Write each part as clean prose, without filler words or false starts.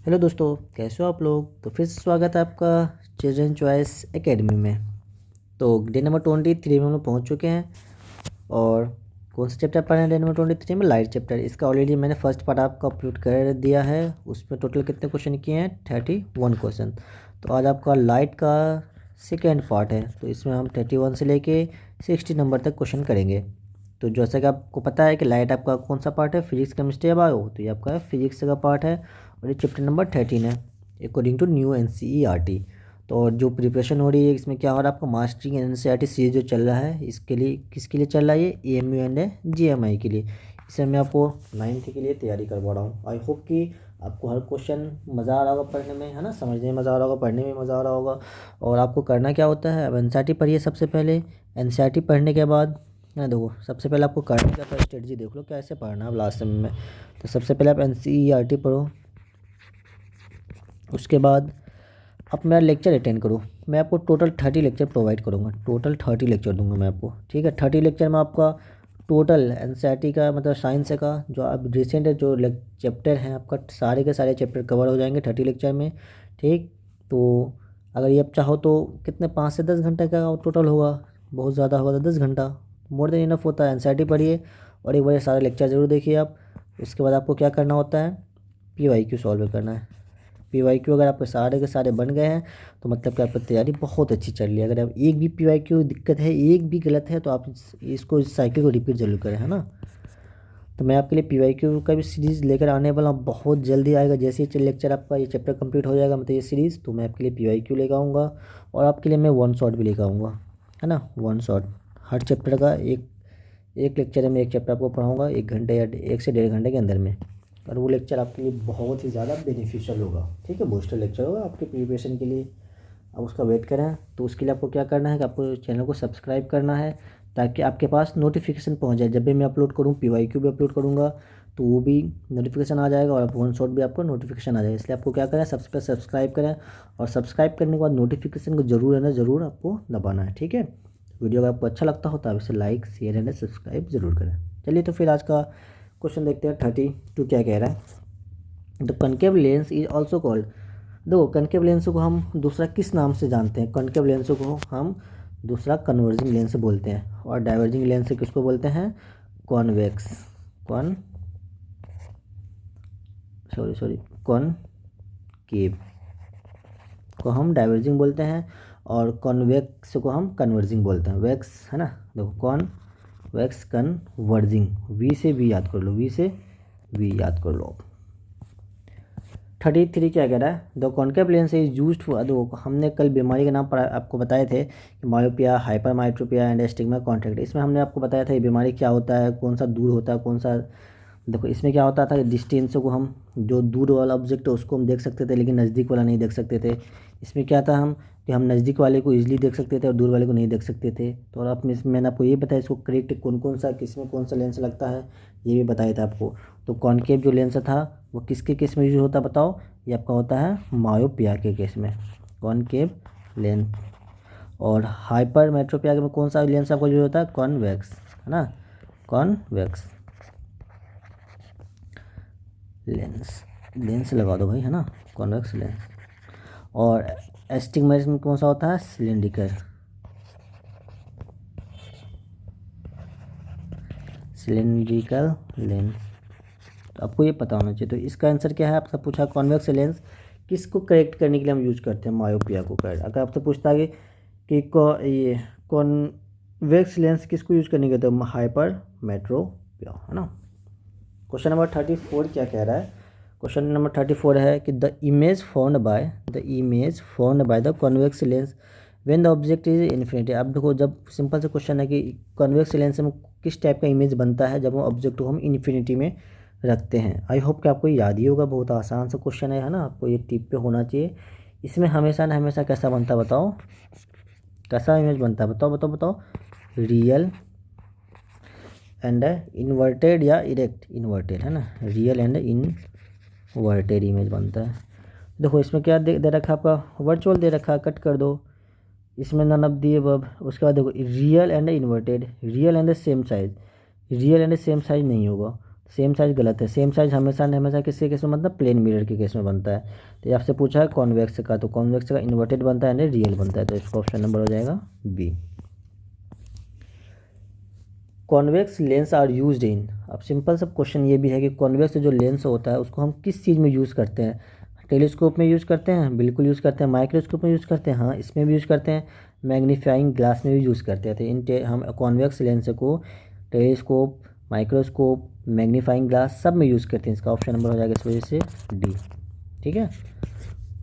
Hello दोस्तों, कैसे हो आप लोग। तो फिर से स्वागत है आपका चिल्ड्रन चॉइस एकेडमी में। तो डे नंबर 23 में हम लोग पहुँच चुके हैं। और कौन सा चैप्टर पढ़ रहे हैं डे नंबर 23 में? Light chapter. इसका ऑलरेडी मैंने फर्स्ट पार्ट आपका अपलोड कर दिया है। उसमें टोटल कितने क्वेश्चन किए हैं? 31 क्वेश्चन। तो आज आपका लाइट का सेकेंड पार्ट है। तो इसमें हम 31 से लेके 60 नंबर तक क्वेश्चन करेंगे। तो जैसा कि आपको पता है कि लाइट आपका कौन सा पार्ट है? फिजिक्स, केमिस्ट्री या बायो। तो ये आपका फिजिक्स का पार्ट है और ये चैप्टर नंबर 13 है अकॉर्डिंग टू न्यू एनसीईआरटी। तो और जो प्रिपरेशन हो रही है इसमें क्या हो रहा है आपका? मास्टरिंग एनसीईआरटी सीरीज जो चल रहा है, इसके लिए किसके लिए चल रहा है? ये एएमयू एंड जीएमआई के लिए। इससे मैं आपको 9th के लिए तैयारी करवा रहा हूँ। आई होप कि आपको हर क्वेश्चन मज़ा आ रहा होगा पढ़ने में, है ना। समझने में मज़ा आ रहा होगा, पढ़ने में मज़ा आ रहा होगा। और आपको करना क्या होता है? अब एनसीईआरटी पढ़िए सबसे पहले। एनसीईआरटी पढ़ने के बाद देखो, सबसे पहले आपको करने का स्ट्रेटजी देख लो कैसे पढ़ना है अब लास्ट समय में। तो सबसे पहले आप एनसीईआरटी पढ़ो। उसके बाद आप मेरा लेक्चर अटेंड करो। मैं आपको टोटल 30 लेक्चर प्रोवाइड करूँगा। टोटल 30 लेक्चर दूंगा मैं आपको, ठीक है। 30 लेक्चर में आपका टोटल एनसीईआरटी का मतलब साइंस का जो आप रिसेंट जो चैप्टर हैं आपका, सारे के सारे चैप्टर कवर हो जाएंगे 30 लेक्चर में, ठीक। तो अगर ये आप चाहो तो कितने 5 से 10 घंटे का टोटल होगा। बहुत ज़्यादा होगा तो 10 घंटा मोर देन इनफ होता है। एनसीईआरटी पढ़िए और एक बार ये सारे लेक्चर ज़रूर देखिए आप। उसके बाद आपको क्या करना होता है? पीवाईक्यू सॉल्व करना है। पीवाईक्यू अगर आपके सारे के सारे बन गए हैं तो मतलब कि आपकी तैयारी बहुत अच्छी चल रही है। अगर आप एक भी पीवाईक्यू दिक्कत है, एक भी गलत है, तो आप इसको इस साइकिल को रिपीट जरूर करें, है ना। तो मैं आपके लिए पीवाईक्यू का भी सीरीज़ लेकर आने वाला हूँ, बहुत जल्दी आएगा। जैसे ही लेक्चर आपका ये चैप्टर कंप्लीट हो जाएगा मतलब ये सीरीज़, तो मैं आपके लिए पीवाईक्यू लेकर आऊँगा। और आपके लिए मैं वन शॉट भी लेकर आऊँगा, है ना। वन शॉट हर चैप्टर का एक लेक्चर में एक चैप्टर आपको पढ़ाऊँगा 1 घंटे या 1 से 1.5 घंटे के अंदर में। और वो लेक्चर आपके लिए बहुत ही ज़्यादा बेनिफिशियल होगा, ठीक है। बूस्टर लेक्चर होगा आपके प्रिपरेशन के लिए। आप उसका वेट करें। तो उसके लिए आपको क्या करना है कि आपको चैनल को सब्सक्राइब करना है, ताकि आपके पास नोटिफिकेशन पहुंच जाए। जब भी मैं अपलोड करूँ, पीवाईक्यू भी अपलोड करूँगा तो वो भी नोटिफिकेशन आ जाएगा और वन शॉट भी आपको नोटिफिकेशन आ जाएगा। इसलिए आपको क्या करें? सबसे पहले सब्सक्राइब करें और सब्सक्राइब करने के बाद नोटिफिकेशन को जरूर है ना, ज़रूर आपको दबाना है, ठीक है। वीडियो अगर आपको अच्छा लगता हो तो आप इसे लाइक, शेयर एंड सब्सक्राइब जरूर करें। चलिए तो फिर आज का क्वेश्चन देखते हैं। 32 क्या कह रहा है? The concave lens is also called. देखो, कनकेव लेंस को हम दूसरा किस नाम से जानते हैं? कनकेव लेंस को हम दूसरा कन्वर्जिंग लेंस बोलते हैं। और डाइवर्जिंग लेंस किसको बोलते हैं? कॉन्वेक्स कॉनकेव को हम डाइवर्जिंग बोलते हैं और कॉन्वेक्स को हम कन्वर्जिंग बोलते हैं। वेक्स है ना, देखो कॉन्वेक्स कन्वर्जिंग। वी से वी याद कर लो, वी से वी याद कर लो। 33 क्या कह रहा है? The concave lens is used for. देखो, हमने कल बीमारी के नाम पर आपको बताए थे कि मायोपिया, हाइपरमाइट्रोपिया एंड एस्टिग्मा कॉन्ट्रैक्ट। इसमें हमने आपको बताया था ये बीमारी क्या होता है, कौन सा दूर होता है, कौन सा। देखो, इसमें क्या होता था कि डिस्टेंस को हम, जो दूर वाला ऑब्जेक्ट है उसको हम देख सकते थे लेकिन नज़दीक वाला नहीं देख सकते थे। इसमें क्या था कि हम नज़दीक वाले को इजीली देख सकते थे और दूर वाले को नहीं देख सकते थे। तो और आप मैंने आपको ये बताया इसको करेक्ट कौन कौन सा, किस में कौन सा लेंस लगता है, ये भी बताया था आपको। तो कॉन्केव जो लेंस था वो किसके केस में यूज होता है बताओ? ये आपका होता है मायोपिया के केस में, कॉन्केव लेंस। और हाइपरमेट्रोपिया में कौन सा लेंस आपको यूज होता है? कॉन्वेक्स, है ना, कॉन्वेक्स लेंस लगा दो भाई, है ना, कॉन्वेक्स लेंस। और एस्टिग्मेटिज्म में कौन सा होता है? Cylindrical lens. तो आपको ये पता होना चाहिए। तो इसका आंसर क्या है? आपसे पूछा कॉन्वेक्स लेंस किसको करेक्ट करने के लिए हम यूज करते हैं? मायोपिया को करेक्ट। अगर आपसे पूछता है कि ये कॉन्वेक्स लेंस किसको यूज करने के लिए? तो हाइपरमेट्रोपिया, है ना। क्वेश्चन नंबर 34 क्या कह रहा है? क्वेश्चन नंबर 34 है कि the image found by the convex lens when the object is infinity. अब देखो, जब सिंपल सा क्वेश्चन है कि कॉन्वेक्स लेंस में किस टाइप का इमेज बनता है जब हम ऑब्जेक्ट को हम इन्फिनिटी में रखते हैं। आई होप कि आपको याद ही होगा, बहुत आसान सा क्वेश्चन है ना। आपको ये टिप पे होना चाहिए। इसमें हमेशा ना हमेशा कैसा बनता है बताओ? कैसा इमेज बनता है बताओ? रियल एंड इन्वर्टेड या इरेक्ट? इन्वर्टेड, है ना, रियल एंड इनवर्टेड इमेज बनता है। देखो, इसमें क्या दे रखा है आपका? वर्चुअल दे रखा है, कट कर दो। इसमें नन ऑफ दी अबव। उसके बाद देखो real and inverted, real and same size नहीं होगा। सेम साइज गलत है, सेम साइज हमेशा हमेशा किसके केस में बनता है, प्लेन मिरर के केस में बनता है। तो ये आपसे पूछा है कॉन्वेक्स का, तो कॉन्वेक्स का इन्वर्टेड बनता है यानी रियल बनता है, तो इसका ऑप्शन नंबर हो जाएगा B. Convex lens are used in, अब सिंपल सा क्वेश्चन ये भी है कि कॉन्वेक्स जो लेंस होता है उसको हम किस चीज़ में यूज़ करते हैं। टेलीस्कोप में यूज़ करते हैं, बिल्कुल यूज़ करते हैं। माइक्रोस्कोप में यूज़ करते हैं, हाँ इसमें भी यूज़ करते हैं। मैग्नीफाइंग ग्लास में भी यूज़ करते हैं। तो हम कॉन्वेक्स लेंस को टेलीस्कोप, माइक्रोस्कोप, मैग्नीफाइंग ग्लास सब में यूज़ करते हैं। इसका ऑप्शन नंबर हो जाएगा इस वजह से डी। ठीक है,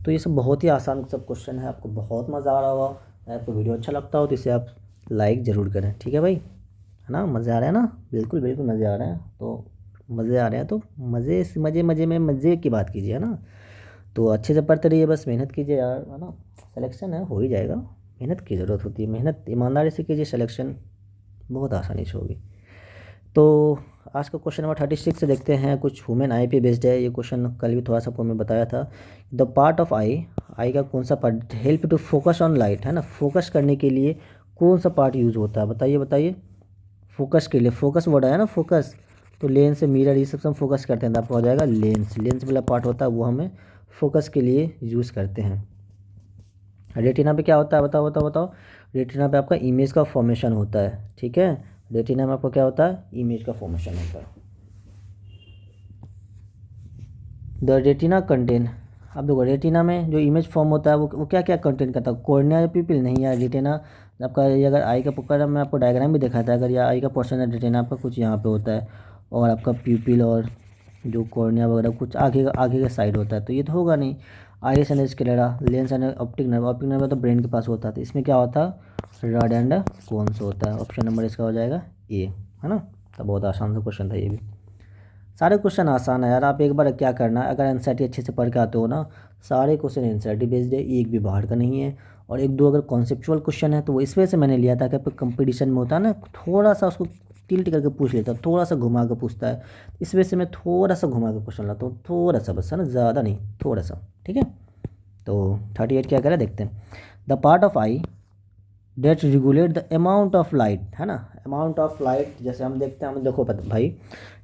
तो ये सब बहुत ही आसान सब क्वेश्चन है, आपको बहुत मज़ा आ रहा होगा। अगर आपको वीडियो अच्छा लगता हो तो इसे आप लाइक ज़रूर करें। ठीक है भाई, है ना, मज़े आ रहे हैं ना, बिल्कुल बिल्कुल मज़े आ रहे हैं। तो मज़े आ रहे हैं तो मज़े से मज़े मज़े में मज़े की बात कीजिए, है ना। तो अच्छे से पढ़ते रहिए, बस मेहनत कीजिए यार, है ना। सिलेक्शन है, हो ही जाएगा। मेहनत की ज़रूरत होती है, मेहनत ईमानदारी से कीजिए, सिलेक्शन बहुत आसानी से होगी। तो आज का क्वेश्चन नंबर 36 से देखते हैं, कुछ ह्यूमन आई पे बेस्ड है ये क्वेश्चन। कल भी थोड़ा सा मैं बताया था। The part of eye, eye का कौन सा part help to focus on light, है ना, फोकस करने के लिए कौन सा पार्ट यूज़ होता है, बताइए बताइए। फोकस के लिए, फोकस वर्ड है ना, फोकस, तो लेंस मिरर ये सब हम फोकस करते हैं, तो आपको हो जाएगा लेंस। लेंस वाला पार्ट होता है वो हमें फोकस के लिए यूज़ करते हैं। रेटिना पे क्या होता है, बताओ बताओ बताओ। रेटिना पे आपका इमेज का फॉर्मेशन होता है। ठीक है, रेटिना में आपको क्या होता है, इमेज का फॉर्मेशन होता है। द रेटिना कंटेन, अब देखो रेटिना में जो इमेज फॉर्म होता है वो क्या क्या कंटेन करता है, कॉर्निया या पिपिल नहीं यार। रेटिना आपका ये अगर आई का पकड़, मैं आपको डायग्राम भी दिखाता है, अगर ये आई का पोर्शन है, रेटिना आपका कुछ यहाँ पे होता है, और आपका प्यूपिल और जो कॉर्निया वगैरह कुछ आगे का साइड होता है, तो ये तो होगा नहीं। Iris and sclera, lens and optic nerve, optic nerve तो ब्रेन के पास होता है, तो इसमें क्या होता है, रॉड एंड कोन्स होता है। ऑप्शन नंबर इसका हो जाएगा ए, है ना। तो बहुत आसान सा क्वेश्चन था ये भी। सारे क्वेश्चन आसान है यार, आप एक बार क्या करना है, अगर एनसीईआरटी अच्छे से पढ़ के आते हो ना, सारे क्वेश्चन एनसीईआरटी बेस्ड है, एक भी बाहर का नहीं है। और एक दो अगर कॉन्सेप्चुअल क्वेश्चन है तो वो इस वजह से मैंने लिया था कि आपको कंपटीशन में होता है ना, थोड़ा सा उसको टिल्ट करके पूछ लेता है, थोड़ा सा घुमा के पूछता है, इस वजह से मैं थोड़ा सा घुमा के क्वेश्चन लाता हूँ, थोड़ा सा बस, है ना, ज़्यादा नहीं, थोड़ा सा। ठीक है, तो 38 क्या करें देखते हैं। The part of eye that regulate the amount of light, है ना। अमाउंट ऑफ लाइट जैसे हम देखते हैं, हम देखो भाई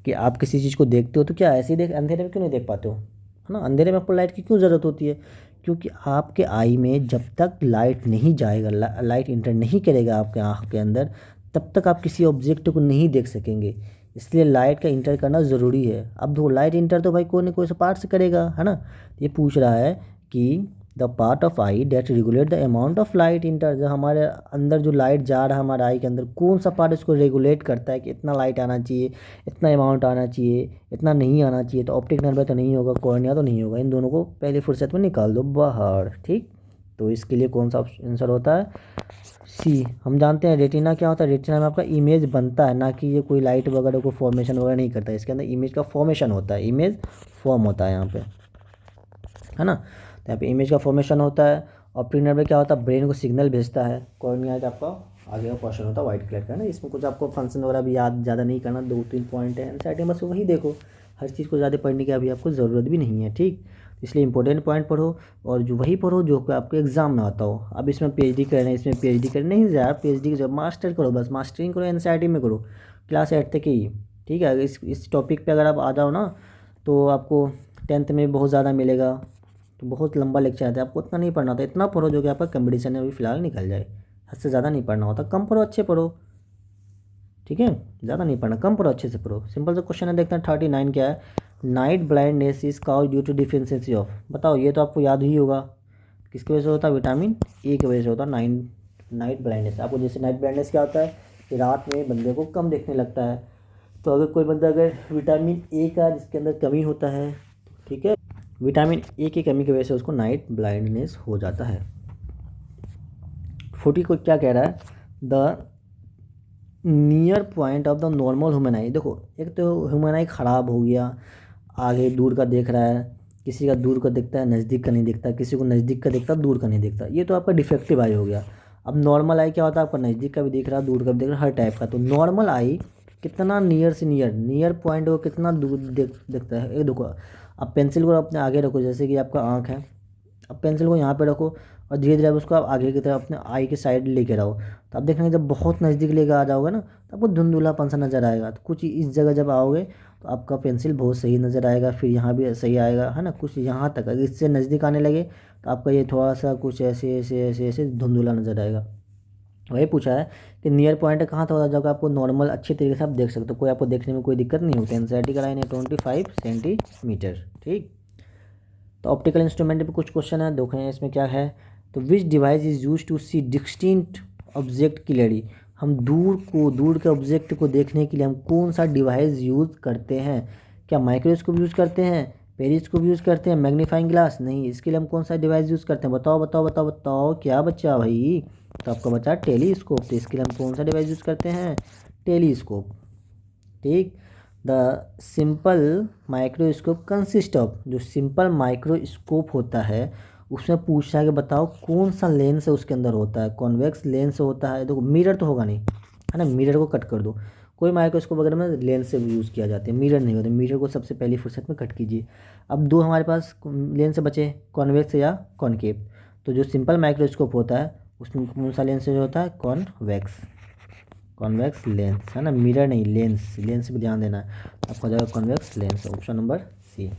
कि आप किसी चीज़ को देखते हो तो क्या ऐसे ही देख, अंधेरे में क्यों नहीं देख पाते हो, है ना। अंधेरे में आपको लाइट की क्यों ज़रूरत होती है, क्योंकि आपके आई में जब तक लाइट नहीं जाएगा, लाइट इंटर नहीं करेगा आपके आँख के अंदर, तब तक आप किसी ऑब्जेक्ट को नहीं देख सकेंगे। इसलिए लाइट का इंटर करना ज़रूरी है। अब दो लाइट इंटर तो भाई कोई ना कोई सा पार्ट से करेगा, है ना। ये पूछ रहा है कि the part of eye that regulate the amount of light enter, जो हमारे अंदर जो लाइट जा रहा है हमारे आई के अंदर, कौन सा पार्ट इसको रेगुलेट करता है कि इतना लाइट आना चाहिए, इतना अमाउंट आना चाहिए, इतना नहीं आना चाहिए। तो ऑप्टिक नर्व तो नहीं होगा, कॉर्निया तो नहीं होगा, इन दोनों को पहले फुर्सत में निकाल दो बाहर। ठीक, तो इसके लिए कौन सा आंसर होता है, सी। हम जानते हैं रेटिना क्या होता है, रेटिना में आपका इमेज बनता है, ना कि ये कोई लाइट वगैरह को फॉर्मेशन वगैरह नहीं करता है, इसके अंदर इमेज का फॉर्मेशन होता है, इमेज फॉर्म होता है यहाँ पे, है ना। तो यहाँ पे इमेज का फॉर्मेशन होता है। ऑप्टिक नर्व में क्या होता है, ब्रेन को सिग्नल भेजता है। कॉर्निया का आपका आगे का पोर्शन होता है वाइट कलर का, ना। इसमें कुछ आपको फंक्शन वगैरह भी याद ज़्यादा नहीं करना, 2-3 पॉइंट है एनसीईआरटी में, बस वही देखो, हर चीज़ को ज़्यादा पढ़ने की अभी आपको ज़रूरत भी नहीं है। ठीक, इसलिए इंपॉर्टेंट पॉइंट पढ़ो, और जो वही पढ़ो जो कि आपके एग्जाम में आता हो। अब इसमें पीएचडी करना है, इसमें पीएचडी करना नहीं यार, पीएचडी जब मास्टर करो, बस मास्टरिंग करो, एनसीईआरटी में करो, क्लास 8 तक ही। ठीक है, इस टॉपिक पे अगर आप आ जाओ ना तो आपको 10th में बहुत ज़्यादा मिलेगा। तो बहुत लंबा लेक्चर आता है, आपको उतना नहीं पढ़ना होता, इतना पढ़ो जो कि आपका कंपटीशन में अभी फिलहाल निकल जाए। हद से ज़्यादा नहीं पढ़ना होता, कम पढ़ो अच्छे पढ़ो। ठीक है, ज़्यादा नहीं पढ़ना, कम पढ़ो अच्छे से पढ़ो। सिंपल सा क्वेश्चन है, देखते हैं 39 क्या है। Night blindness is cause due to deficiency of, बताओ, ये तो आपको याद ही होगा, किसकी वजह से होता है, विटामिन ए की वजह से होता है नाइट ब्लाइंडनेस। आपको जैसे नाइट ब्लाइंडनेस क्या होता है कि रात में बंदे को कम देखने लगता है। तो अगर कोई बंदा अगर विटामिन ए का जिसके अंदर कमी होता है, ठीक है, विटामिन ए की कमी की वजह से उसको नाइट ब्लाइंडनेस हो जाता है। 40 को क्या कह रहा है, the near point of the normal human आई। देखो, एक तो ह्यूमन आई ख़राब हो गया, आगे दूर का देख रहा है, किसी का दूर का दिखता है नज़दीक का नहीं दिखता, किसी को नज़दीक का दिखता है दूर का नहीं दिखता, ये तो आपका डिफेक्टिव आई हो गया। अब नॉर्मल आई क्या होता है, आपका नज़दीक का भी दिख रहा है, दूर का भी दिख रहा है, हर टाइप का। तो नॉर्मल आई कितना नियर से नियर पॉइंट को कितना दूर दिखता है, ये देखो। अब पेंसिल को अपने आगे रखो, जैसे कि आपका आँख है, अब पेंसिल को यहाँ पे रखो और धीरे धीरे उसको आप आगे की तरफ अपने आई के साइड लेके आओ, तो आप देखेंगे जब बहुत नज़दीक लेकर आ जाओगे ना तो आपको धुंधुलापन सा नज़र आएगा। तो कुछ इस जगह जब आओगे तो आपका पेंसिल बहुत सही नज़र आएगा, फिर यहाँ भी सही आएगा, है ना। कुछ यहाँ तक अगर इससे नज़दीक आने लगे तो आपका ये थोड़ा सा कुछ ऐसे ऐसे ऐसे ऐसे धुंधुला नज़र आएगा। वही पूछा है कि नियर पॉइंट कहाँ था, जगह आपको नॉर्मल अच्छे तरीके से आप देख सकते हो, कोई आपको देखने में कोई दिक्कत नहीं होती। एनसीईआरटी का लाइन है 25 सेंटीमीटर, ठीक। तो ऑप्टिकल इंस्ट्रूमेंट पे कुछ क्वेश्चन है, देखें इसमें क्या है। तो which device is use to see distinct object clearly, हम दूर के ऑब्जेक्ट को देखने के लिए हम कौन सा डिवाइस यूज़ करते हैं। क्या माइक्रोस्कोप यूज़ करते हैं, पेरिस्कोप यूज़ करते हैं, मैग्नीफाइंग ग्लास? नहीं, इसके लिए हम कौन सा डिवाइस यूज़ करते हैं, बताओ बताओ बताओ बताओ, क्या बच्चा भाई? तो आपका बच्चा टेलीस्कोप। तो इसके लिए हम कौन सा डिवाइस यूज़ करते हैं, टेलीस्कोप, ठीक। The simple microscope consist of, जो सिंपल माइक्रोस्कोप होता है उसमें पूछा है कि बताओ कौन सा लेंस है उसके अंदर होता है, कॉन्वेक्स लेंस होता है। देखो मिरर तो होगा नहीं, है ना, मिरर को कट कर दो। कोई माइक्रोस्कोप वगैरह में लेंस से यूज़ किया जाता है, मिरर नहीं होता, मिरर को सबसे पहली फुर्सत में कट कीजिए। अब दो हमारे पास लेंस बचे, कॉन्वेक्स या कॉनकेव। तो जो सिंपल माइक्रोस्कोप होता है उसमें कौन सा लेंस जो होता है, कॉन्वेक्स, कॉन्वेक्स लेंस, है ना, मिरर नहीं, लेंस, लेंस पे ध्यान देना है। आपका हो जाएगा convex lens, option number C.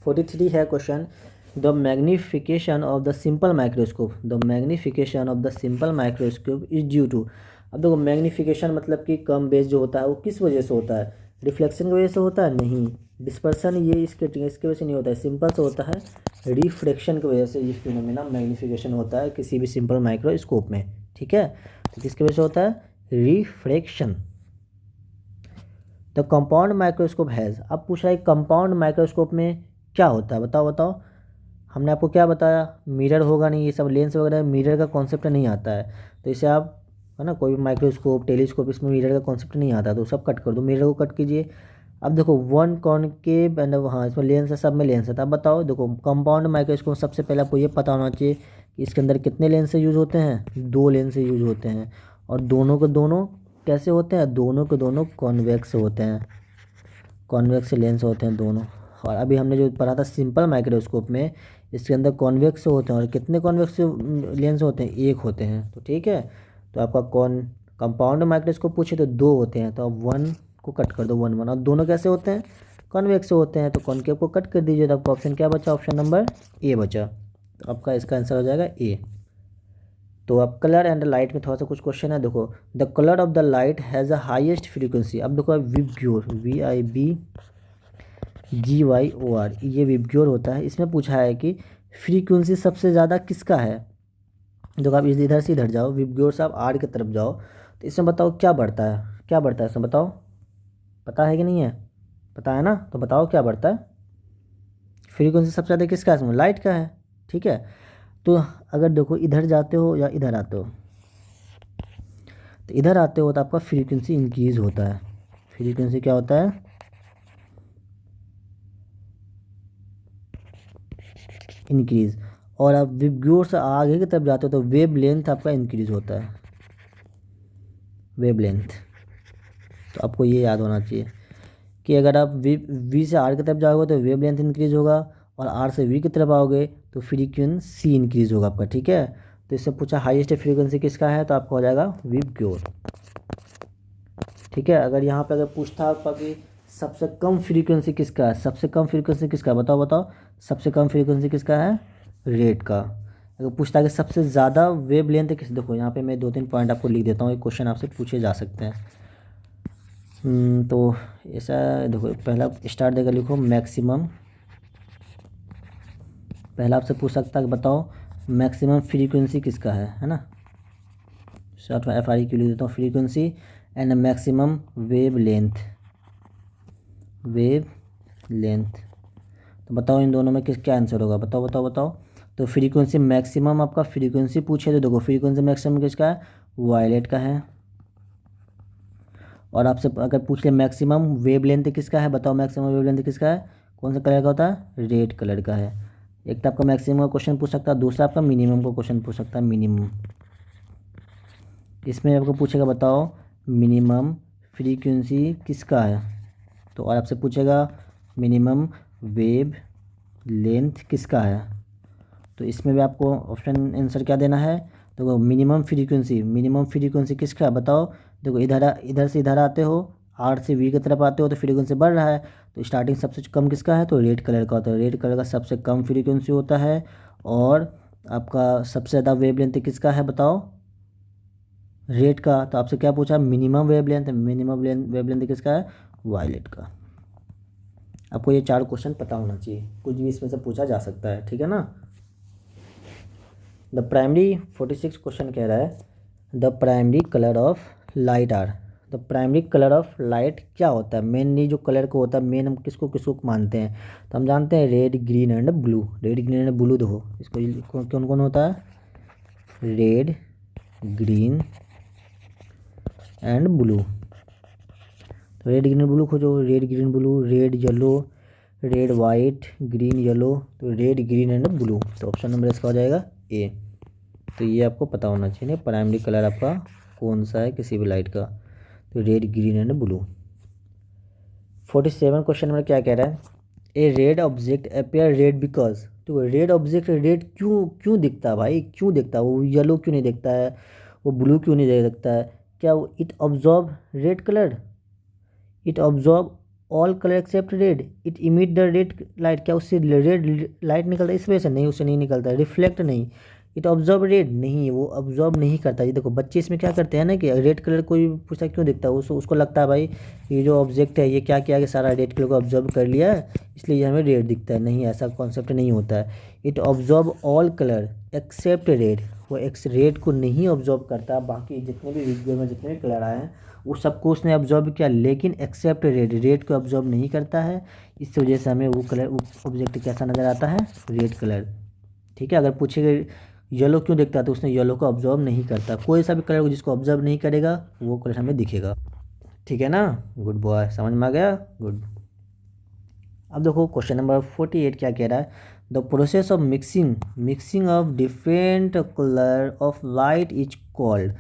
43 है question, the magnification of the simple microscope, the magnification of the simple microscope is due to. अब देखो मैग्निफिकेशन मतलब कि कम बेस जो होता है वो किस वजह से होता है, रिफ्लेक्शन की वजह से होता है? नहीं, डिस्पर्सन ये इसके वजह से नहीं होता है, सिंपल से होता है रिफ्रैक्शन की वजह से। ये फिनोमेना मैग्निफिकेशन होता है किसी भी सिंपल माइक्रोस्कोप में, ठीक है। तो किसकी वजह से होता है, refraction. The compound microscope has, अब पूछ रहा है कंपाउंड माइक्रोस्कोप में क्या होता है, बताओ बताओ। हमने आपको क्या बताया, मिरर होगा नहीं, ये सब लेंस वगैरह मिरर का कॉन्सेप्ट नहीं आता है। तो इसे आप, है ना, कोई भी माइक्रोस्कोप टेलीस्कोप इसमें मिरर का कॉन्सेप्ट नहीं आता, तो सब कट कर दो, मिरर को कट कीजिए। अब देखो वन कॉनकेव एंड, हाँ इसमें लेंस है, सब में लेंस है। तो अब बताओ, देखो कंपाउंड माइक्रोस्कोप सबसे पहले आपको ये पता होना चाहिए कि इसके अंदर कितने लेंस यूज़ होते हैं, 2 लेंस यूज़ होते हैं। और दोनों के दोनों कैसे होते हैं, दोनों के दोनों कॉन्वेक्स होते हैं, कॉन्वेक्स लेंस होते हैं दोनों। और अभी हमने जो पढ़ा था सिंपल माइक्रोस्कोप में, इसके अंदर कॉन्वेक्स होते हैं, और कितने कॉन्वेक्स लेंस होते हैं, 1 होते हैं, तो ठीक है। तो आपका कंपाउंड माइक्रोस्कोप पूछे तो 2 होते हैं, तो आप 1 को कट कर दो, 1 1। और दोनों कैसे होते हैं, कॉन्वेक्स होते हैं, तो कॉनकेव को कट कर दीजिए। तो आपका ऑप्शन क्या बचा, ऑप्शन नंबर ए बचा। तो आपका इसका आंसर हो जाएगा ए। तो अब कलर एंड लाइट में थोड़ा सा कुछ क्वेश्चन है, देखो the colour of the light has the highest frequency. अब देखो विबग्योर, VIBGYOR, ये विबग्योर होता है। इसमें पूछा है कि फ्रीक्वेंसी सबसे ज़्यादा किसका है। देखो आप इधर से इधर जाओ, विबग्योर से आप आर की तरफ जाओ, तो इसमें बताओ क्या बढ़ता है, क्या बढ़ता है इसमें, बताओ, पता है कि नहीं है, पता है ना, तो बताओ क्या बढ़ता है। फ्रीक्वेंसी सबसे ज़्यादा किसका है, इसमें लाइट का है, ठीक है। तो अगर देखो इधर जाते हो या इधर आते हो, तो इधर आते हो तो आपका फ्रीक्वेंसी इंक्रीज़ होता है। फ्रीक्वेंसी क्या होता है, इंक्रीज़। और आप विबग्योर से आगे की तरफ जाते हो तो वेव लेंथ आपका इंक्रीज़ होता है, वेव लेंथ। तो आपको ये याद होना चाहिए कि अगर आप वी से आर की तरफ जाओगे तो वेव लेंथ इंक्रीज़ होगा, और आर से वी की तरफ आओगे तो फ्रीक्वेंसी इंक्रीज़ होगा आपका, ठीक है। तो इससे पूछा हाईएस्ट फ्रीक्वेंसी किसका है, तो आपका हो जाएगा विबग्योर, ठीक है। अगर यहाँ पे अगर पूछता आपका कि सबसे कम फ्रीक्वेंसी किसका है, सबसे कम फ्रीक्वेंसी किसका है, बताओ बताओ, सबसे कम फ्रीक्वेंसी किसका है, रेड का। अगर पूछता है कि सबसे ज़्यादा वेव लेंथ किस, देखो यहाँ पे मैं 2-3 पॉइंट आपको लिख देता हूँ, एक क्वेश्चन आपसे पूछे जा सकते हैं। तो ऐसा देखो, पहला स्टार्ट देकर लिखो मैक्सिमम, पहला आपसे पूछ सकता है कि बताओ मैक्सिमम फ्रीक्वेंसी किसका है ना। शॉर्ट में FREQ लिख देता हूँ, frequency and maximum wave length, wave length. तो बताओ इन दोनों में किस क्या आंसर होगा, बताओ बताओ बताओ। तो फ्रीक्वेंसी मैक्सिमम, आपका फ्रीक्वेंसी पूछे तो देखो फ्रीक्वेंसी मैक्सिमम किसका है, वायलेट का है। और आपसे अगर पूछ ले मैक्सिमम वेव लेंथ किसका है, बताओ मैक्सिमम वेव लेंथ किसका है, कौन सा कलर का होता है, रेड कलर का है। एक तो आपका मैक्सिमम का क्वेश्चन पूछ सकता है, दूसरा आपका मिनिमम का क्वेश्चन पूछ सकता है, मिनिमम। इसमें आपको पूछेगा बताओ मिनिमम फ्रीक्वेंसी किसका है, तो और आपसे पूछेगा मिनिमम वेव लेंथ किसका है। तो इसमें भी आपको ऑप्शन आंसर क्या देना है, तो मिनिमम फ्रीक्वेंसी, मिनिमम फ्रीक्वेंसी किसका है बताओ। देखो इधर से इधर आते हो, आर से वी की तरफ आते हो तो फ्रीक्वेंसी बढ़ रहा है, तो स्टार्टिंग सबसे कम किसका है, तो रेड कलर का होता है। रेड कलर का सबसे कम फ्रीक्वेंसी होता है। और आपका सबसे ज़्यादा वेवलेंथ किसका है बताओ, रेड का। तो आपसे क्या पूछा, मिनिमम वेवलेंथ, मिनिमम वेवलेंथ किसका है, वायलेट का। आपको ये 4 क्वेश्चन पता होना चाहिए, कुछ भी इसमें से पूछा जा सकता है, ठीक है ना। द प्राइमरी 46 क्वेश्चन कह रहा है the primary colour of light are. The primary colour of light क्या होता है, मेनली जो कलर को होता है, मेन हम किसको किसको मानते हैं, तो हम जानते हैं red green and blue. Red green and blue देखो इसको कौन कौन होता है, रेड ग्रीन एंड ब्लू। तो रेड ग्रीन ब्लू खोजो, red green blue, red yellow, red white, green yellow, तो रेड ग्रीन एंड ब्लू। तो ऑप्शन नंबर इसका हो जाएगा ए। तो ये आपको पता होना चाहिए ना, प्राइमरी कलर आपका कौन सा है किसी भी लाइट का, तो red green and blue. 47 question number क्या कह रहा है, a red object appear red because. तो रेड ऑब्जेक्ट रेड क्यों क्यों दिखता है भाई, क्यों दिखता है, वो येलो क्यों नहीं दिखता है, वो ब्लू क्यों नहीं दिखता है, क्या वो it absorb red colour, it absorb all colour except red, it emit the red light, क्या उससे रेड लाइट निकलता है इस वजह से, नहीं उससे नहीं निकलता, रिफ्लेक्ट नहीं, इट ऑब्जॉर्व रेड नहीं, वो ऑब्जॉर्व नहीं करता। ये देखो बच्चे इसमें क्या करते हैं ना कि रेड कलर कोई पूछता क्यों दिखता है, उसको लगता है भाई ये जो ऑब्जेक्ट है ये क्या किया कि सारा रेड कलर को ऑब्जॉर्व कर लिया है इसलिए हमें रेड दिखता है, नहीं ऐसा कॉन्सेप्ट नहीं होता है। It absorb all colour except red, वो एक्स रेड को नहीं ऑब्जॉर्व करता, बाकी जितने भी वीडियो में जितने भी कलर आए हैं वो सबको उसने ऑब्जॉर्व किया, लेकिन एक्सेप्ट रेड, रेड को ऑब्जॉर्व नहीं करता है। इस वजह से हमें वो कलर ऑब्जेक्ट कैसा नज़र आता है, रेड कलर। ठीक है, अगर पूछेगा येलो क्यों दिखता है तो उसने येलो को ऑब्जॉर्व नहीं करता, कोई सा भी कलर जिसको ऑब्जर्व नहीं करेगा वो कलर हमें दिखेगा। ठीक है ना, गुड बॉय, समझ में आ गया, गुड। अब देखो क्वेश्चन नंबर 48 क्या कह रहा है, the process of mixing of different colour of light is called.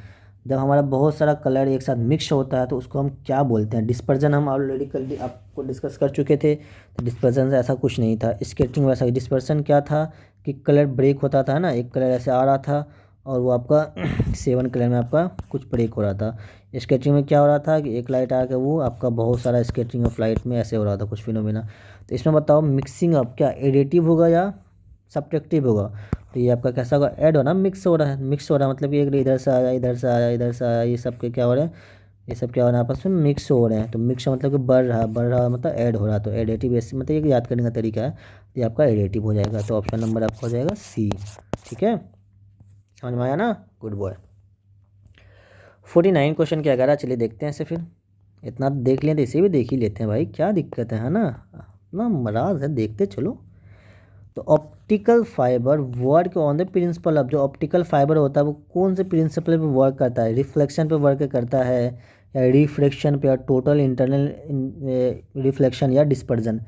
जब हमारा बहुत सारा कलर एक साथ मिक्स होता है तो उसको हम क्या बोलते हैं, डिस्पर्जन। हम ऑलरेडी कल आपको डिस्कस कर चुके थे, तो डिस्पर्जन से ऐसा कुछ नहीं था, स्केटिंग वैसा ही। डिस्पर्सन क्या था कि कलर ब्रेक होता था ना, एक कलर ऐसे आ रहा था और वो आपका 7 कलर में आपका कुछ ब्रेक हो रहा था। स्केचिंग में क्या हो रहा था कि एक लाइट आके वो आपका बहुत सारा स्केचिंग ऑफ लाइट में ऐसे हो रहा था कुछ फिनोमेना। तो इसमें बताओ मिक्सिंग अप क्या एडिटिव होगा या सब्ट्रैक्टिव होगा, तो ये आपका कैसा होगा, ऐड होना, मिक्स हो रहा है। मिक्स हो रहा है मतलब कि एक इधर से आया इधर से आया इधर से आया, ये सब के क्या हो रहा है, ये सब क्या हो रहा है आपस में मिक्स हो रहे हैं। तो मिक्स मतलब कि बढ़ रहा मतलब ऐड हो रहा, तो एडिटिव ऐसे मतलब एक याद करने का तरीका है, ये आपका एडिटिव हो जाएगा। तो ऑप्शन नंबर आपका हो जाएगा सी। ठीक है, समझ में आया ना, गुड बॉय। 49 क्वेश्चन क्या कह रहा है, चलिए देखते हैं इसे फिर। इतना देख लें तो इसे भी देख ही लेते हैं भाई, क्या दिक्कत है ना, इतना मराज है, देखते चलो। तो optical fibre work on the principle of, जो ऑप्टिकल फाइबर होता है वो कौन से प्रिंसिपल पे वर्क करता है, रिफ्लेक्शन पे वर्क करता है या रिफ्रैक्शन पे या टोटल इंटरनल रिफ्लेक्शन या डिस्पर्जन।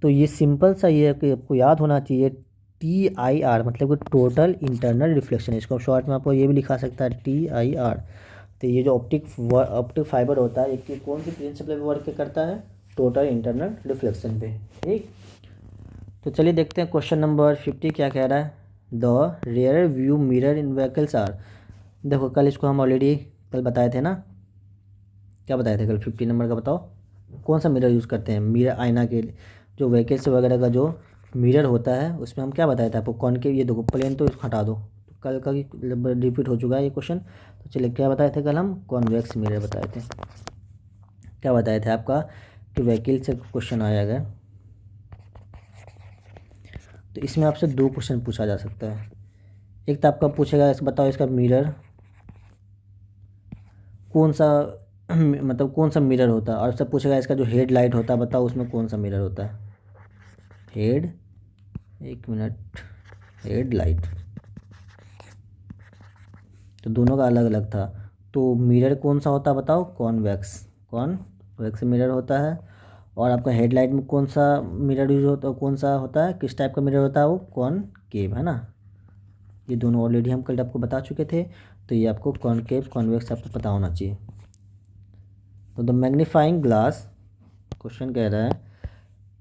तो ये सिंपल सा ये कि आपको याद होना चाहिए TIR, मतलब कि टोटल इंटरनल रिफ्लेक्शन। इसको शॉर्ट में आपको ये भी लिखा सकता है TIR। तो ये जो ऑप्टिक फाइबर होता है एक कौन सी प्रिंसिपल पे वर्क करता है, टोटल इंटरनल रिफ्लेक्शन पे। ठीक, तो चलिए देखते हैं क्वेश्चन नंबर 50 क्या कह रहा है, the rear view mirror in vehicles are. देखो कल इसको हम ऑलरेडी कल बताए थे ना, क्या बताए थे कल, 50 नंबर का बताओ, कौन सा मिरर यूज़ करते हैं, मिरर आईना के जो व्हीकल्स वगैरह का जो मिरर होता है उसमें हम क्या बताए थे आपको, कॉनकेव। ये देखो प्लेन तो इसको हटा दो, तो कल का रिपीट हो चुका है ये क्वेश्चन। तो चलिए क्या बताए थे कल हम, कॉन्वेक्स मिरर बताए थे। क्या बताए थे आपका कि व्हीकल से क्वेश्चन आया अगर, तो इसमें आपसे 2 क्वेश्चन पूछा जा सकता है। एक तो आपका पूछेगा इस बताओ इसका मिरर कौन सा मतलब कौन सा मिरर होता है, और सब पूछेगा इसका जो हेड लाइट होता है बताओ उसमें कौन सा मिरर होता है, हेड, एक मिनट, हेड लाइट। तो दोनों का अलग अलग था। तो मिरर कौन सा होता है बताओ, कॉन्वेक्स मिरर होता है। और आपका हेडलाइट में कौन सा मिरर यूज होता है, कौन सा होता है, किस टाइप का मिरर होता है, वो कॉनकेव है ना। ये दोनों ऑलरेडी हम कल आपको बता चुके थे, तो ये आपको कॉनकेव कॉन्वेक्स आपको पता होना चाहिए। तो द मैग्नीफाइंग ग्लास, क्वेश्चन कह रहा है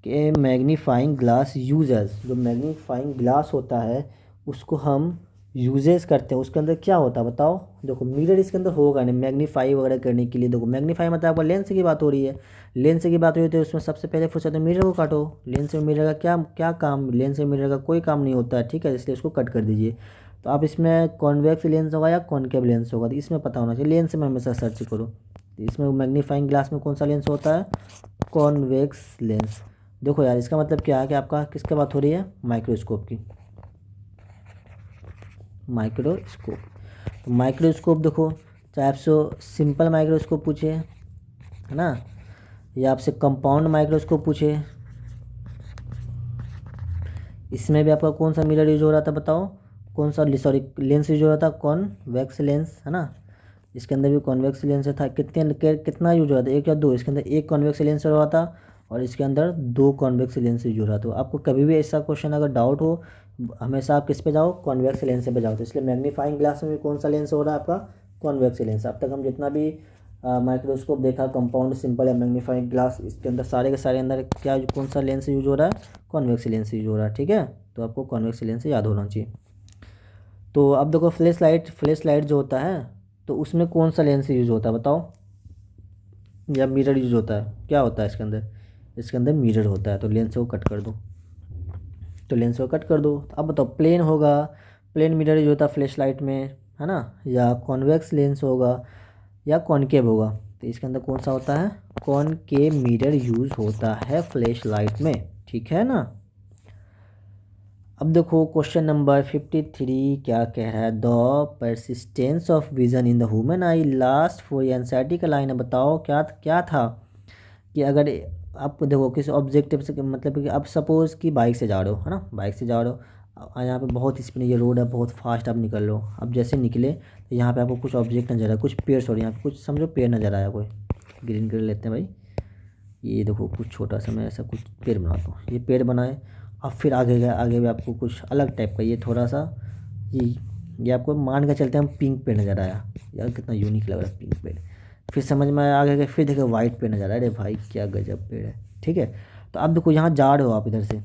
कि मैग्नीफाइंग ग्लास यूजेस, जो मैग्नीफाइंग ग्लास होता है उसको हम यूजेस करते हैं उसके अंदर क्या होता है बताओ। देखो मिरर इसके अंदर होगा नहीं, मैग्नीफाई वगैरह करने के लिए। देखो मैग्नीफाई मतलब आपका लेंस की बात हो रही है, लेंस की बात हो रही है तो उसमें सबसे पहले फुर्सत में मिरर को काटो। लेंस और मिरर का क्या क्या काम, लेंस और मिरर का कोई काम नहीं होता है, ठीक है, इसलिए उसको कट कर दीजिए। तो आप इसमें कॉन्वेक्स लेंस होगा या कॉनकेव लेंस होगा, तो इसमें पता होना चाहिए, लेंस में हमेशा सर्च करो। तो इसमें मैग्नीफाइंग ग्लास में कौन सा लेंस होता है, कॉन्वेक्स लेंस। देखो यार इसका मतलब क्या है कि आपका किसकी बात हो रही है, माइक्रोस्कोप की, माइक्रोस्कोप। तो माइक्रोस्कोप देखो, चाहे आपसे सिंपल माइक्रोस्कोप पूछे है ना, या आपसे कंपाउंड माइक्रोस्कोप पूछे, इसमें भी आपका कौन सा मिरर यूज हो रहा था बताओ, कौन सा सॉरी लेंस यूज हो रहा था, कॉन्वेक्स लेंस है ना। इसके अंदर भी कॉन्वेक्स लेंस था, कितना यूज हो रहा था, एक या दो, इसके अंदर एक कॉन्वेक्स लेंस हो रहा था और इसके अंदर दो कॉन्वेक्स लेंस यूज हो रहा था। तो आपको कभी भी ऐसा क्वेश्चन अगर डाउट हो, हमेशा आप किस पे जाओ, कॉन्वेक्स लेंस पे जाओ। तो इसलिए मैग्नीफाइंग ग्लास में भी कौन सा लेंस हो रहा है आपका, कॉन्वेक्स लेंस। अब तक हम जितना भी माइक्रोस्कोप देखा, कंपाउंड, सिंपल या मैग्नीफाइंग ग्लास, इसके अंदर सारे के सारे अंदर क्या कौन सा लेंस यूज हो रहा है, कॉन्वेक्स लेंस यूज हो रहा है, ठीक है। तो आपको कॉन्वेक्स लेंस याद होना चाहिए। तो अब देखो फ्लैश लाइट जो होता है तो उसमें कौन सा लेंस यूज होता है बताओ, या मिरर यूज होता है, क्या होता है इसके अंदर, इसके अंदर मिरर होता है। तो लेंस को कट कर दो, तो लेंस को कट कर दो। अब बताओ प्लेन होगा, प्लेन मिरर यूज होता है फ्लैश लाइट में है ना, या कॉन्वेक्स लेंस होगा या कॉनकेव होगा। तो इसके अंदर कौन सा होता है, कॉनकेव मिरर यूज होता है फ्लैश लाइट में, ठीक है ना। अब देखो क्वेश्चन नंबर 53 क्या कह रहा है, the persistence of vision in the human I last for NCERT का लाइन है। बताओ क्या क्या था कि अगर आप देखो किसी ऑब्जेक्टिव से, मतलब कि आप सपोज़ कि बाइक से जा रहे हो है ना, बाइक से जा रहे हो, यहाँ पे बहुत स्पीड, ये रोड है बहुत फास्ट आप निकल रहे हो। अब जैसे निकले तो यहाँ पे आपको कुछ ऑब्जेक्ट नजर आया, कुछ पेड़, सॉरी यहाँ पे कुछ समझो पेड़ नज़र आया, कोई ग्रीन कलर लेते हैं भाई, ये देखो कुछ छोटा सा मैं ऐसा कुछ पेड़ बनाता हूँ, ये पेड़ बनाए। अब फिर आगे गए, आगे भी आपको कुछ अलग टाइप का, ये थोड़ा सा ये ये आपको मान के चलते हैं हम, पिंक पेड़ नज़र आया, यार कितना यूनिक लग रहा है पिंक पेड़। फिर समझ में आया, आगे गए फिर देखे वाइट पेड़ नज़र आया, अरे भाई क्या गजब पेड़ है, ठीक है। तो अब देखो यहाँ जा रहे हो आप इधर से,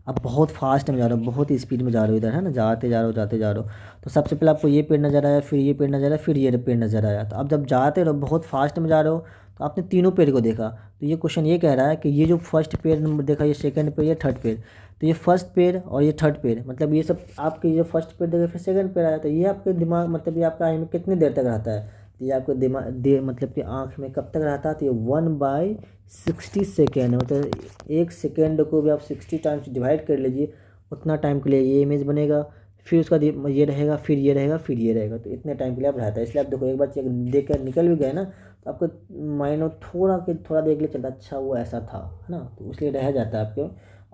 अब बहुत फास्ट में जा रहे हो, बहुत ही स्पीड में जा रहे हो इधर है ना, जाते जा रहे हो जाते जा रहे हो। तो सबसे पहले आपको ये पेड़ नज़र आया, फिर ये पेड़ नज़र आया, फिर ये पेड़ नज़र आया। तो अब जब जाते रहो बहुत फास्ट में जा रहे हो तो आपने तीनों पेड़ को देखा। तो ये क्वेश्चन ये कह रहा है कि ये जो फर्स्ट पेड़ नंबर देखा, ये सेकंड पेड़, ये थर्ड पेड़, तो ये फर्स्ट पेड़ और ये थर्ड पेड़, मतलब ये सब आपके ये फर्स्ट पेड़ देखे फिर सेकंड पेड़ आया, तो ये आपके दिमाग, मतलब ये आपका आई में कितनी देर तक रहता है, तो ये आपके दिमाग मतलब कि आँख में कब तक रहता है, तो ये 1/60 मतलब 1 सेकेंड को भी आप 60 टाइम्स डिवाइड कर लीजिए, उतना टाइम के लिए ये इमेज बनेगा, फिर उसका ये रहेगा, फिर ये रहेगा, फिर ये रहेगा, तो इतने टाइम के लिए आप रहता है। इसलिए आप देखो एक बार चेक देख कर निकल भी गए ना, तो आपको माइंड में थोड़ा देर के लिए चलता, अच्छा वो ऐसा था है ना, तो इसलिए रह जाता है आपके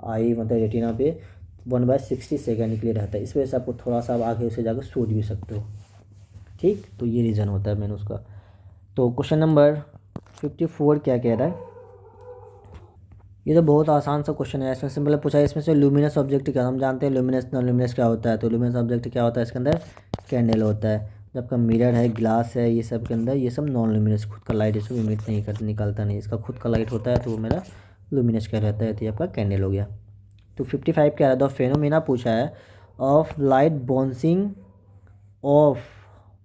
आई मतलब रेटिना पे 1/60 के लिए रहता है। इस वजह से आपको थोड़ा सा आप आगे उसे जाकर सोच भी सकते हो, ठीक। तो ये रीज़न होता है मैंने उसका। तो क्वेश्चन नंबर 54 क्या कह रहा है, ये तो बहुत आसान सा क्वेश्चन है, इसमें सिंपल पूछा है, इसमें से लुमिनस ऑब्जेक्ट क्या, हम जानते हैं लुमिनस नॉन लुमिनस क्या होता है। तो लुमिनस ऑब्जेक्ट क्या होता है, इसके अंदर कैंडल होता है। जब आपका मिरर है, ग्लास है, ये सब के अंदर ये सब नॉन लुमिनस, खुद का लाइट इसको इमिट नहीं करता, निकालता नहीं, इसका खुद का लाइट होता है, तो वो मेरा लुमिनस क्या रहता है, तो ये आपका कैंडल हो गया। तो 55 क्या है, द फेनोमेना पूछा है of light bouncing off,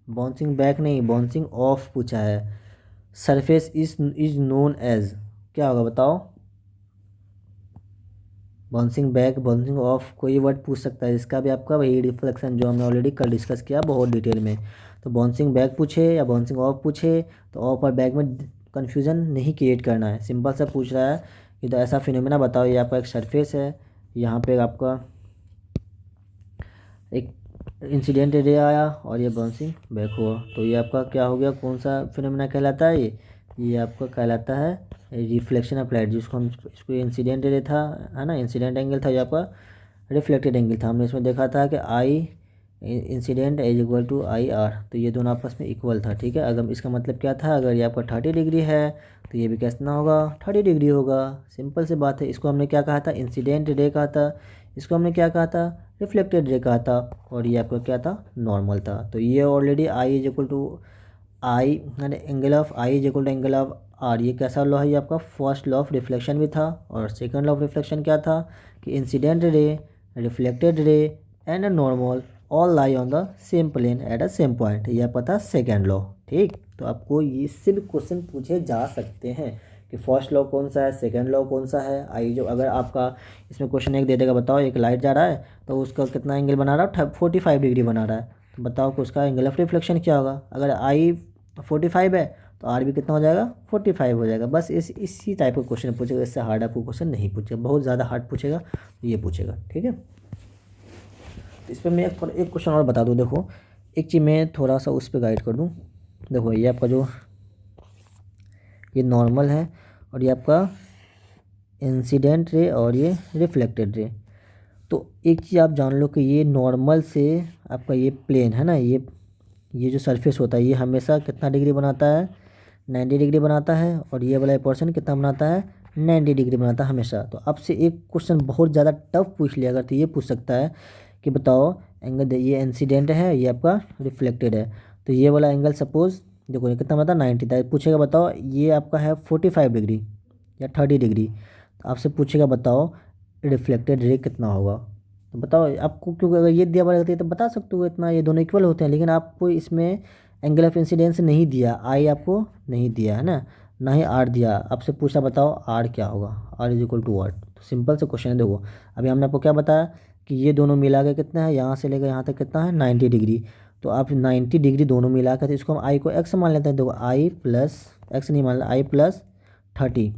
bouncing back नहीं, बाउंसिंग ऑफ पूछा है, सरफेस इज नोन एज, क्या होगा बताओ, बाउंसिंग बैक, बाउंसिंग ऑफ, कोई वर्ड पूछ सकता है, इसका भी आपका वही रिफ्लेक्शन जो हमने ऑलरेडी कल डिस्कस किया बहुत डिटेल में। तो बाउंसिंग बैक पूछे या बाउंसिंग ऑफ पूछे, तो ऑफ और बैक में कन्फ्यूज़न नहीं क्रिएट करना है, सिंपल सा पूछ रहा है कि तो ऐसा फिनोमेना बताओ, ये आपका एक सरफेस है, यहाँ पे आपका एक इंसिडेंट रे आया और ये बाउंसिंग बैक हुआ, तो ये आपका क्या हो गया, कौन सा फिनोमेना कहलाता है, ये आपका कहलाता है रिफ्लेक्शन ऑफ लाइट, जिसको हम इसको इंसिडेंट रे था है ना, इंसिडेंट एंगल था, यहाँ पर रिफ्लेक्टेड एंगल था। हमने इसमें देखा था कि i incident is equal to i r, तो ये दोनों आपस में इक्वल था, ठीक है। अगर इसका मतलब क्या था, अगर ये आपका 30 डिग्री है तो ये भी कितना होगा, 30 डिग्री होगा, सिंपल सी बात है। इसको हमने क्या कहा था, इंसिडेंट रे कहा था, इसको हमने क्या कहा था, रिफ्लेक्टेड रे कहा था, और ये आपका क्या था, नॉर्मल था। तो ये already i is equal to i, angle of i is equal to angle of r, ये कैसा लॉ है, ये आपका फर्स्ट लॉ ऑफ रिफ्लेक्शन भी था। और सेकंड लॉ ऑफ रिफ्लेक्शन क्या था कि incident ray, reflected ray and normal all lie on the same plane at a same point, यह पता सेकेंड लॉ। ठीक, तो आपको इससे भी क्वेश्चन पूछे जा सकते हैं कि फर्स्ट लॉ कौन सा है, सेकेंड लॉ कौन सा है। आई जो अगर आपका इसमें क्वेश्चन एक दे देगा, बताओ एक लाइट जा रहा है तो उसका कितना एंगल बना रहा है, 45 डिग्री बना रहा है, तो बताओ कि उसका एंगल ऑफ रिफ्लेक्शन क्या होगा। अगर आई 45 है तो आर भी कितना हो जाएगा, 45 हो जाएगा। बस इसी टाइप का क्वेश्चन पूछेगा, इससे हार्ड आपको क्वेश्चन नहीं पूछेगा, बहुत ज़्यादा हार्ड पूछेगा तो ये पूछेगा। ठीक है, तो इस पर मैं एक क्वेश्चन और बता दूँ। देखो एक चीज़ मैं थोड़ा सा उस पर गाइड कर दूँ। देखो ये आपका जो ये नॉर्मल है और ये आपका इंसिडेंट रे और ये रिफ्लेक्टेड रे। तो एक चीज़ आप जान लो कि ये नॉर्मल से आपका ये प्लेन है ना, ये जो सरफेस होता है ये हमेशा कितना डिग्री बनाता है, 90 डिग्री बनाता है। और ये वाला पोर्शन कितना बनाता है, 90 डिग्री बनाता है हमेशा। तो आपसे एक क्वेश्चन बहुत ज़्यादा टफ पूछ लिया अगर, तो ये पूछ सकता है कि बताओ एंगल, ये इंसिडेंट है, ये आपका रिफ्लेक्टेड है, तो ये वाला एंगल सपोज देखो ये कितना बनाता है, 90 था। पूछेगा बताओ ये आपका है 45 डिग्री या 30 डिग्री, तो आपसे पूछेगा बताओ रिफ्लेक्टेड रे कितना होगा। तो बताओ आपको, क्योंकि अगर ये दिया रहती है तो बता सकते हो इतना, ये दोनों इक्वल होते हैं। लेकिन आपको इसमें एंगल ऑफ इंसिडेंस नहीं दिया, आई आपको नहीं दिया है ना ही आर दिया। आपसे पूछा बताओ आर क्या होगा, r is equal to what. तो सिंपल से क्वेश्चन है। देखो अभी हमने आपको क्या बताया कि ये दोनों मिला के कितना है, यहाँ से लेकर यहाँ तक कितना है, 90 डिग्री। तो आप 90 डिग्री दोनों मिला कर, तो इसको हम आई को एक्स मान लेते हैं। देखो आई प्लस एक्स नहीं मान, आई प्लस 30,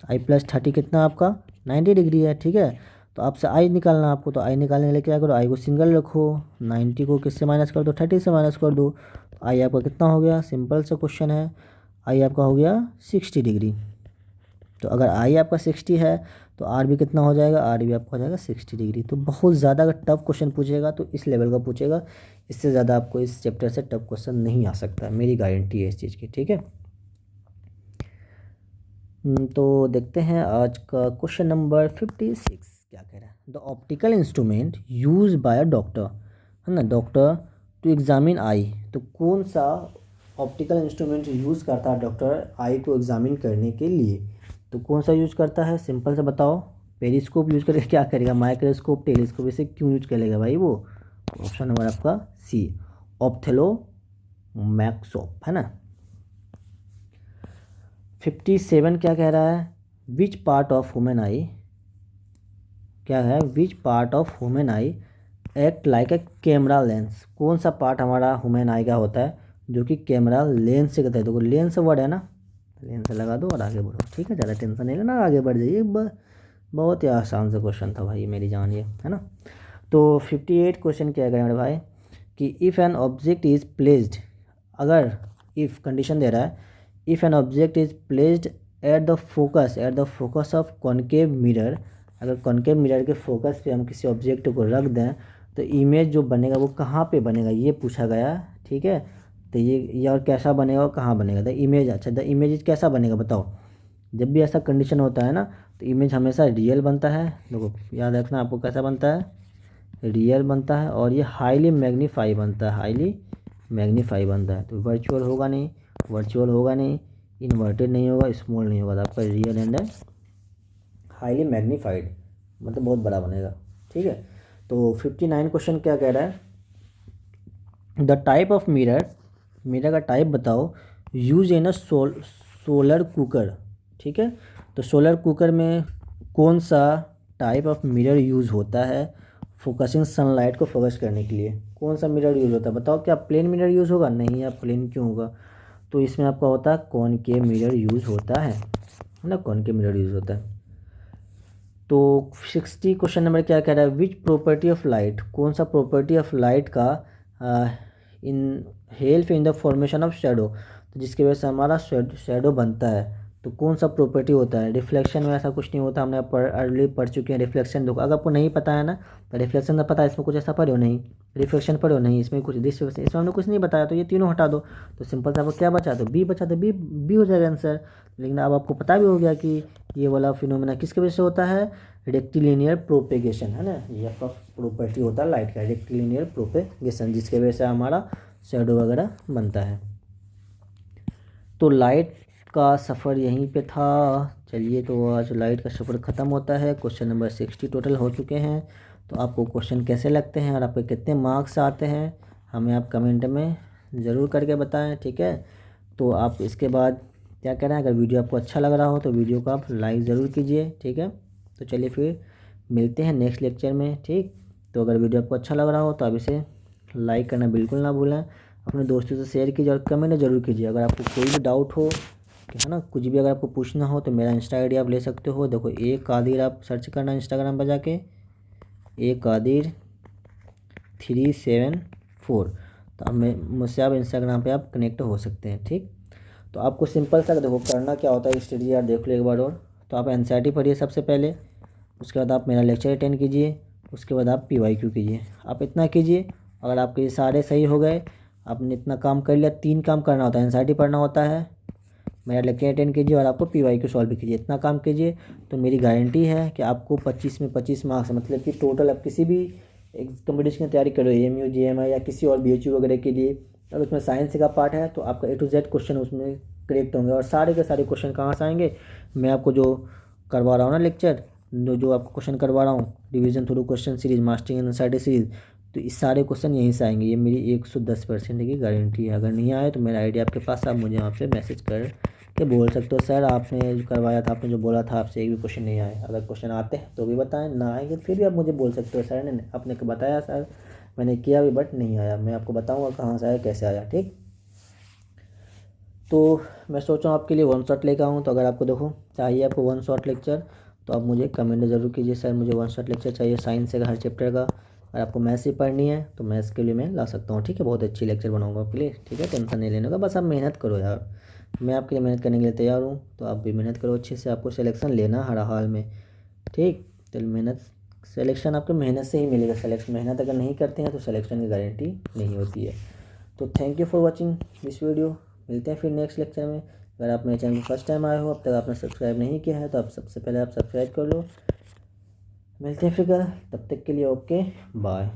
आई प्लस 30 कितना आपका 90 डिग्री है। ठीक है, तो आपसे आई निकालना आपको, तो आई निकालने के लिए क्या करो, आई को सिंगल रखो, 90 को किससे माइनस कर दो, 30 से माइनस कर दो। तो आई आपका कितना हो गया, सिंपल सा क्वेश्चन है, आई आपका हो गया 60 डिग्री। तो अगर आई आपका 60 है तो आर भी कितना हो जाएगा, आर भी आपका हो जाएगा 60 डिग्री। तो बहुत ज़्यादा अगर टफ क्वेश्चन पूछेगा तो इस लेवल का पूछेगा, इससे ज़्यादा आपको इस चैप्टर से टफ क्वेश्चन नहीं आ सकता, मेरी गारंटी है इस चीज़ की। ठीक है, तो देखते हैं आज का क्वेश्चन नंबर 56 क्या कह रहा है। The optical instrument use by a doctor, है ना, डॉक्टर टू एग्जामिन आई। तो कौन सा ऑप्टिकल इंस्ट्रूमेंट यूज़ करता है डॉक्टर आई को एग्जामिन करने के लिए, तो कौन सा यूज़ करता है, सिंपल से बताओ। पेरिस्कोप यूज़ करके क्या करेगा, माइक्रोस्कोप, टेलीस्कोप, इसे क्यों यूज करेगा भाई वो। ऑप्शन नंबर आपका सी, ऑप्थेलो मैक्सोप, है ना। 57 क्या कह रहा है, विच पार्ट ऑफ ह्यूमन आई, क्या है, which part of human I act like a camera lens. कौन सा पार्ट हमारा ह्यूमन आई का होता है जो कि कैमरा लेंस से कहता है। देखो लेंस वर्ड है ना, लेंस लगा दो और आगे बढ़ो। ठीक है, ज़्यादा टेंशन नहीं लेना, आगे बढ़ जाइए। बहुत ही आसान सा क्वेश्चन था भाई, मेरी जान ये है ना। तो 58 क्वेश्चन क्या करें मेरे भाई कि if an object is placed, अगर इफ़ कंडीशन दे रहा है, if an object is placed at the focus of concave mirror, अगर कॉनकेव मिरर के फोकस पे हम किसी ऑब्जेक्ट को रख दें तो इमेज जो बनेगा वो कहाँ पे बनेगा, ये पूछा गया। ठीक है, तो ये और कैसा बनेगा और कहाँ बनेगा, द इमेज। अच्छा, द इमेज कैसा बनेगा बताओ। जब भी ऐसा कंडीशन होता है ना तो इमेज हमेशा रियल बनता है। देखो याद रखना आपको, कैसा बनता है, रियल बनता है, और ये हाईली मैग्नीफाई बनता है, हाईली मैग्नीफाई बनता है। तो वर्चुअल होगा नहीं, वर्चुअल होगा नहीं, इन्वर्टेड नहीं होगा, स्मॉल नहीं होगा, तो आपका रियल एंड हाईली मैग्नीफाइड, मतलब बहुत बड़ा बनेगा। ठीक है, तो 59 क्वेश्चन क्या कह रहा है, the type of mirror, mirror का टाइप बताओ use in a solar cooker. ठीक है, तो सोलर कुकर में कौन सा टाइप ऑफ मिरर यूज़ होता है फोकसिंग सनलाइट को फोकस करने के लिए, कौन सा मिरर यूज़ होता है बताओ। क्या प्लेन मिरर यूज़ होगा, नहीं, या प्लेन क्यों होगा, तो इसमें आपका होता है कॉनकेव मिरर यूज़ होता है ना, कॉनकेव मिरर यूज़ होता है। तो 60 क्वेश्चन नंबर क्या कह रहा है, विच प्रॉपर्टी ऑफ लाइट, कौन सा प्रॉपर्टी ऑफ लाइट का इन help in the formation of shadow, तो जिसकी वजह से हमारा शेडो बनता है, तो कौन सा प्रॉपर्टी होता है। रिफ्लेक्शन में ऐसा कुछ नहीं होता, हमने अर्ली पढ़ चुके हैं रिफ्लेक्शन। देखो अगर आपको नहीं पता है ना तो रिफ्लेक्शन का पता है, इसमें कुछ ऐसा पढ़ो नहीं, रिफ्लेक्शन पढ़ो नहीं, इसमें कुछ रिफ्लेक्शन, इसमें हमने कुछ नहीं बताया, तो ये तीनों हटा दो। तो सिंपल से आपको क्या बचा, तो बी बचा, तो बी बी हो जाएगा आंसर। लेकिन अब आपको पता भी हो गया कि ये वाला फिनोमेना किसके वजह से होता है, रेक्टिलिनियर प्रोपेगेशन, है ना, ये आपका प्रॉपर्टी होता है लाइट का, रेक्टिलिनियर प्रोपेगेशन, जिसके वजह से हमारा शेडो वगैरह बनता है। तो लाइट का सफ़र यहीं पे था। चलिए, तो आज लाइट का सफ़र ख़त्म होता है। क्वेश्चन नंबर 60 टोटल हो चुके हैं। तो आपको क्वेश्चन कैसे लगते हैं और आपके कितने मार्क्स आते हैं हमें आप कमेंट में ज़रूर करके बताएं, ठीक है। तो आप इसके बाद क्या करें, अगर वीडियो आपको अच्छा लग रहा हो तो वीडियो को आप लाइक ज़रूर कीजिए, ठीक है। तो चलिए फिर मिलते हैं नेक्स्ट लेक्चर में, ठीक। तो अगर वीडियो आपको अच्छा लग रहा हो तो आप इसे लाइक करना बिल्कुल ना भूलें, अपने दोस्तों से शेयर कीजिए और कमेंट ज़रूर कीजिए। अगर आपको कोई भी डाउट हो कि है ना, कुछ भी अगर आपको पूछना हो तो मेरा इंस्टा आईडी आप ले सकते हो। देखो ए कादिर आप सर्च करना इंस्टाग्राम पर जाके, ए कादिर 374। तो अब मुझसे आप इंस्टाग्राम पे आप कनेक्ट हो सकते हैं, ठीक। तो आपको सिंपल सा देखो करना क्या होता है स्टडी यार, देख लो एक बार और। तो आप एनसीईआरटी पढ़िए सबसे पहले, उसके बाद आप मेरा लेक्चर अटेंड कीजिए, उसके बाद आप पीवाईक्यू कीजिए। आप इतना कीजिए, अगर आपके ये सारे सही हो गए, आपने इतना काम कर लिया। 3 काम करना होता है, एनसीईआरटी पढ़ना होता है, मेरा लेक्चर अटेंड कीजिए और आपको पीवाईक्यू सॉल्व भी कीजिए। इतना काम कीजिए तो मेरी गारंटी है कि आपको 25 में 25 मार्क्स, मतलब कि टोटल आप किसी भी कंपटीशन की तैयारी करो, एएमयू जीएमआई या किसी और बीएचयू वगैरह के लिए, और उसमें साइंस का पार्ट है तो आपका A to Z क्वेश्चन उसमें करेक्ट होंगे। और सारे के सारे क्वेश्चन कहाँ से आएंगे, मैं आपको जो करवा रहा हूँ ना लेक्चर, जो आपको क्वेश्चन करवा रहा हूँ, division through question series, mastering NCERT series, तो इस सारे क्वेश्चन यहीं से आएंगे। ये मेरी 110% की गारंटी है। अगर नहीं आए तो मेरा आईडी आपके पास, आप मुझे वहाँ पे मैसेज कर के बोल सकते हो सर आपने जो करवाया था, आपने जो बोला था आपसे एक भी क्वेश्चन नहीं आए। अगर क्वेश्चन आते हैं तो भी बताएं, ना आएंगे फिर भी आप मुझे बोल सकते हो सर ने आपने बताया सर मैंने किया भी बट नहीं आया, मैं आपको बताऊंगा कहाँ से आया कैसे आया, ठीक। तो मैं सोच रहा हूँ आपके लिए 1 शॉट लेकर आऊँ। तो अगर आपको देखो चाहिए आपको 1 शॉट लेक्चर तो आप मुझे कमेंट ज़रूर कीजिए सर मुझे 1 शॉट लेक्चर चाहिए साइंस से हर चैप्टर का। अगर आपको मैथ्स ही पढ़नी है तो मैथ्स के लिए मैं ला सकता हूँ, ठीक है। बहुत अच्छी लेक्चर बनाऊँगा आपके लिए, ठीक है। टेंशन नहीं लेने का, बस आप मेहनत करो यार, मैं आपके लिए मेहनत करने के लिए तैयार हूँ। तो आप भी मेहनत करो अच्छे से, आपको सिलेक्शन लेना हर हाल में, ठीक। तो मेहनत, सिलेक्शन आपको मेहनत से ही मिलेगा। सिलेक्शन मेहनत अगर नहीं करते हैं तो सिलेक्शन की गारंटी नहीं होती है। तो thank you for watching this video, मिलते हैं फिर नेक्स्ट लेक्चर में। अगर आप मेरे चैनल में फर्स्ट टाइम आए हो, अब तक आपने सब्सक्राइब नहीं किया है तो आप सबसे पहले आप सब्सक्राइब कर लो। मिलते हैं फिर, तब तक के लिए ओके बाय।